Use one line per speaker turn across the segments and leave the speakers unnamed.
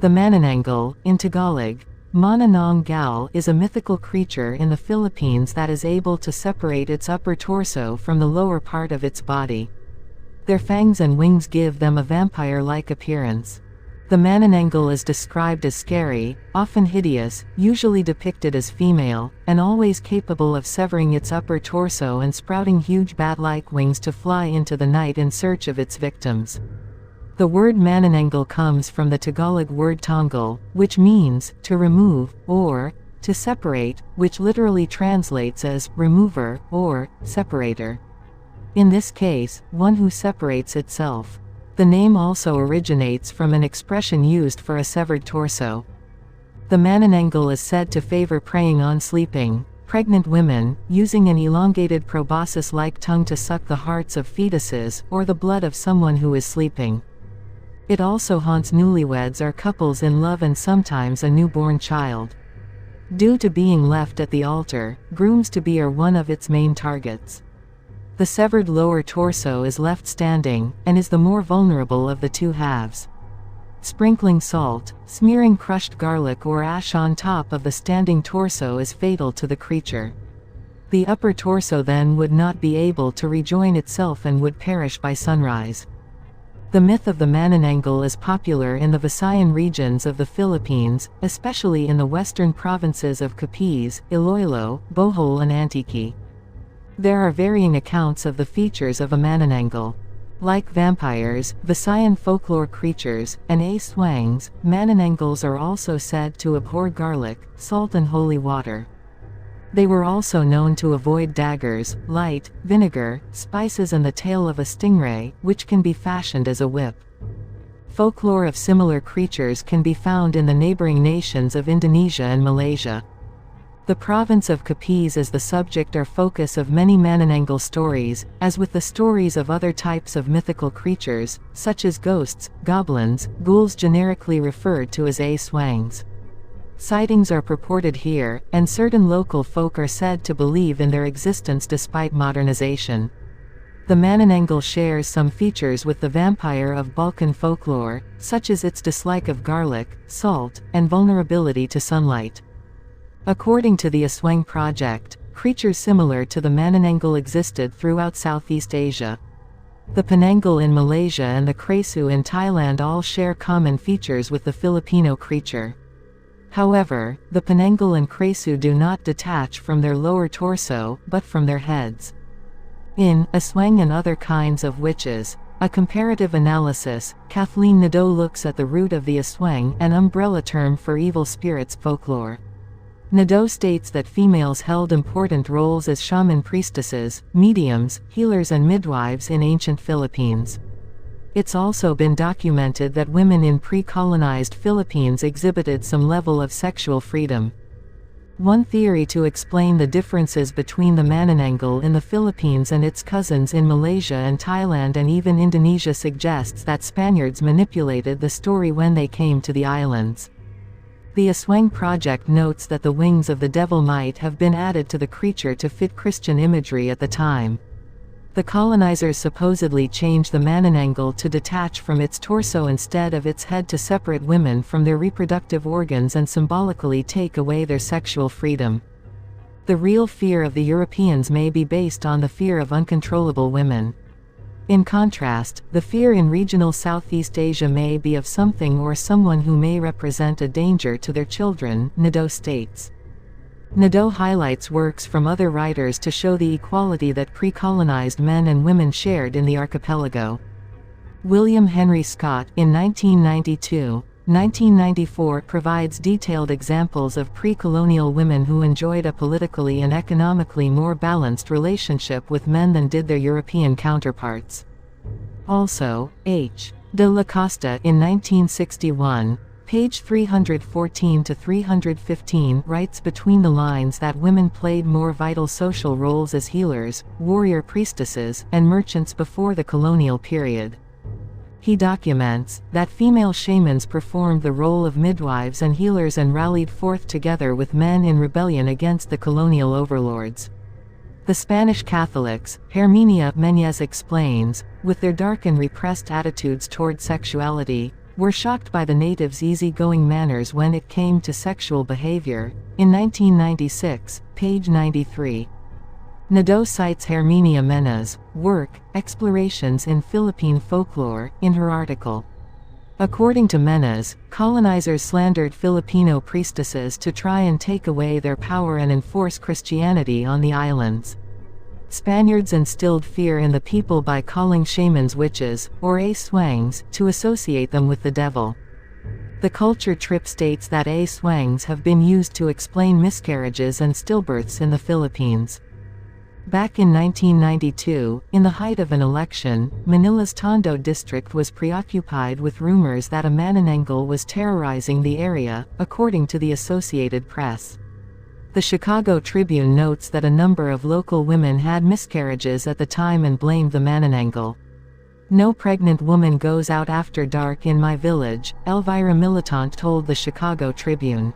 The Manananggal, in Tagalog, Manananggal, is a mythical creature in the Philippines that is able to separate its upper torso from the lower part of its body. Their fangs and wings give them a vampire-like appearance. The Manananggal is described as scary, often hideous, usually depicted as female, and always capable of severing its upper torso and sprouting huge bat-like wings to fly into the night in search of its victims. The word Manananggal comes from the Tagalog word tanggal, which means to remove, or to separate, which literally translates as remover or separator. In this case, one who separates itself. The name also originates from an expression used for a severed torso. The Manananggal is said to favor preying on sleeping, pregnant women, using an elongated proboscis-like tongue to suck the hearts of fetuses or the blood of someone who is sleeping. It also haunts newlyweds or couples in love and sometimes a newborn child. Due to being left at the altar, grooms-to-be are one of its main targets. The severed lower torso is left standing, and is the more vulnerable of the two halves. Sprinkling salt, smearing crushed garlic or ash on top of the standing torso is fatal to the creature. The upper torso then would not be able to rejoin itself and would perish by sunrise. The myth of the Manananggal is popular in the Visayan regions of the Philippines, especially in the western provinces of Capiz, Iloilo, Bohol and Antique. There are varying accounts of the features of a Manananggal. Like vampires, Visayan folklore creatures, and aswangs, Manananggals are also said to abhor garlic, salt and holy water. They were also known to avoid daggers, light, vinegar, spices and the tail of a stingray, which can be fashioned as a whip. Folklore of similar creatures can be found in the neighboring nations of Indonesia and Malaysia. The province of Capiz is the subject or focus of many Manananggal stories, as with the stories of other types of mythical creatures, such as ghosts, goblins, ghouls generically referred to as aswangs. Sightings are purported here, and certain local folk are said to believe in their existence despite modernization. The Manananggal shares some features with the vampire of Balkan folklore, such as its dislike of garlic, salt, and vulnerability to sunlight. According to the Aswang Project, creatures similar to the Manananggal existed throughout Southeast Asia. The Penanggal in Malaysia and the Kresu in Thailand all share common features with the Filipino creature. However, the Penanggal and Kresu do not detach from their lower torso, but from their heads. In Aswang and Other Kinds of Witches, a comparative analysis, Kathleen Nadeau looks at the root of the Aswang, an umbrella term for evil spirits folklore. Nadeau states that females held important roles as shaman priestesses, mediums, healers and midwives in ancient Philippines. It's also been documented that women in pre-colonized Philippines exhibited some level of sexual freedom. One theory to explain the differences between the Manananggal in the Philippines and its cousins in Malaysia and Thailand and even Indonesia suggests that Spaniards manipulated the story when they came to the islands. The Aswang Project notes that the wings of the devil might have been added to the creature to fit Christian imagery at the time. The colonizers supposedly changed the Manananggal to detach from its torso instead of its head to separate women from their reproductive organs and symbolically take away their sexual freedom. The real fear of the Europeans may be based on the fear of uncontrollable women. In contrast, the fear in regional Southeast Asia may be of something or someone who may represent a danger to their children, Nadeau states. Nadeau highlights works from other writers to show the equality that pre-colonized men and women shared in the archipelago. William Henry Scott, in 1992-1994, provides detailed examples of pre-colonial women who enjoyed a politically and economically more balanced relationship with men than did their European counterparts. Also, H. de la Costa, in 1961, page 314-315, writes between the lines that women played more vital social roles as healers, warrior priestesses, and merchants before the colonial period. He documents that female shamans performed the role of midwives and healers and rallied forth together with men in rebellion against the colonial overlords. The Spanish Catholics, Herminia Meñez explains, with their dark and repressed attitudes toward sexuality, were shocked by the natives' easygoing manners when it came to sexual behavior. In 1996, page 93. Nadeau cites Herminia Mena's work, Explorations in Philippine Folklore, in her article. According to Menas, colonizers slandered Filipino priestesses to try and take away their power and enforce Christianity on the islands. Spaniards instilled fear in the people by calling shamans witches, or aswangs, to associate them with the devil. The culture trip states that aswangs have been used to explain miscarriages and stillbirths in the Philippines. Back in 1992, in the height of an election, Manila's Tondo district was preoccupied with rumors that a Manananggal was terrorizing the area, according to the Associated Press. The Chicago Tribune notes that a number of local women had miscarriages at the time and blamed the Manananggal. "No pregnant woman goes out after dark in my village," Elvira Militant told the Chicago Tribune.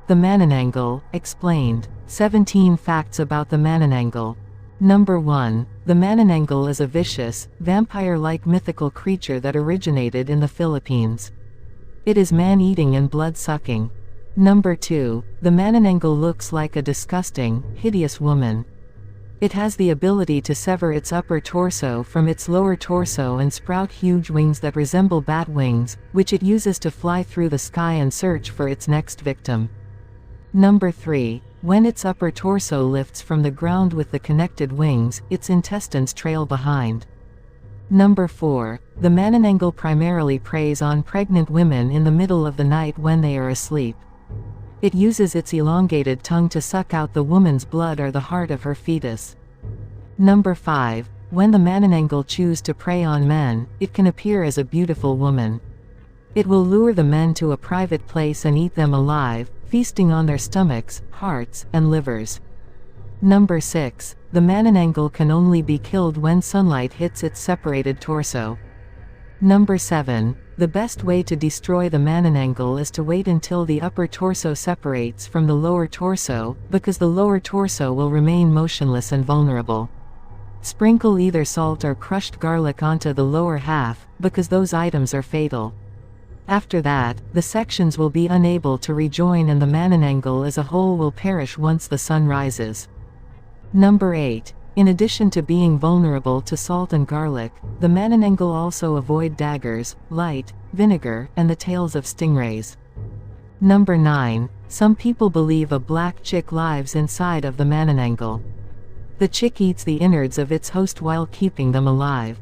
The Manananggal, explained. 17 facts about the Manananggal. Number 1. The Manananggal is a vicious, vampire-like mythical creature that originated in the Philippines. It is man-eating and blood-sucking. Number 2. The Manananggal looks like a disgusting, hideous woman. It has the ability to sever its upper torso from its lower torso and sprout huge wings that resemble bat wings, which it uses to fly through the sky and search for its next victim. Number 3. When its upper torso lifts from the ground with the connected wings, its intestines trail behind. Number 4. The Manananggal primarily preys on pregnant women in the middle of the night when they are asleep. It uses its elongated tongue to suck out the woman's blood or the heart of her fetus. Number 5. When the Manananggal choose to prey on men, it can appear as a beautiful woman. It will lure the men to a private place and eat them alive, feasting on their stomachs, hearts, and livers. Number 6. The Manananggal can only be killed when sunlight hits its separated torso. Number 7. The best way to destroy the Manananggal is to wait until the upper torso separates from the lower torso, because the lower torso will remain motionless and vulnerable. Sprinkle either salt or crushed garlic onto the lower half, because those items are fatal. After that, the sections will be unable to rejoin and the Manananggal as a whole will perish once the sun rises. Number 8. In addition to being vulnerable to salt and garlic, the Manananggal also avoid daggers, light, vinegar, and the tails of stingrays. Number 9. Some people believe a black chick lives inside of the Manananggal. The chick eats the innards of its host while keeping them alive.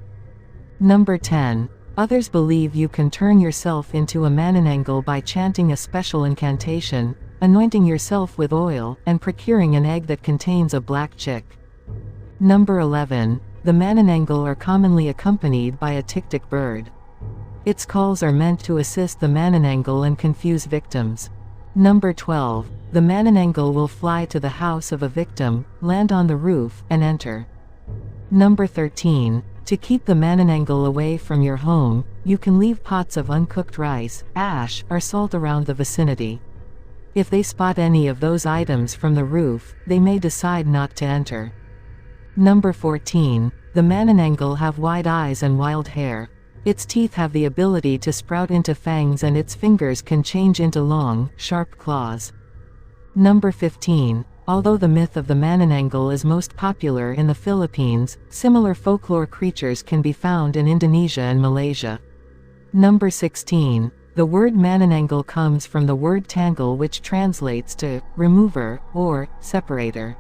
Number 10. Others believe you can turn yourself into a Manananggal by chanting a special incantation, anointing yourself with oil, and procuring an egg that contains a black chick. Number 11. The Manananggal are commonly accompanied by a tiktik bird. Its calls are meant to assist the Manananggal and confuse victims. Number 12. The Manananggal will fly to the house of a victim, land on the roof, and enter. Number 13. To keep the Manananggal away from your home, you can leave pots of uncooked rice, ash, or salt around the vicinity. If they spot any of those items from the roof, they may decide not to enter. Number 14. The Manananggal have wide eyes and wild hair. Its teeth have the ability to sprout into fangs and its fingers can change into long, sharp claws. Number 15. Although the myth of the Manananggal is most popular in the Philippines, similar folklore creatures can be found in Indonesia and Malaysia. Number 16. The word Manananggal comes from the word tangle, which translates to remover or separator.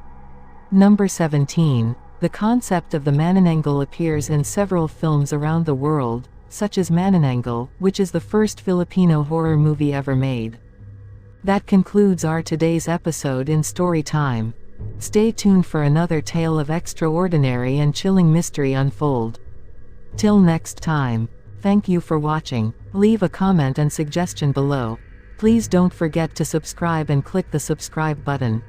Number 17. The concept of the Manananggal appears in several films around the world, such as Manananggal, which is the first Filipino horror movie ever made. That concludes our today's episode in Story Time. Stay tuned for another tale of extraordinary and chilling mystery unfold. Till next time. Thank you for watching. Leave a comment and suggestion below. Please don't forget to subscribe and click the subscribe button.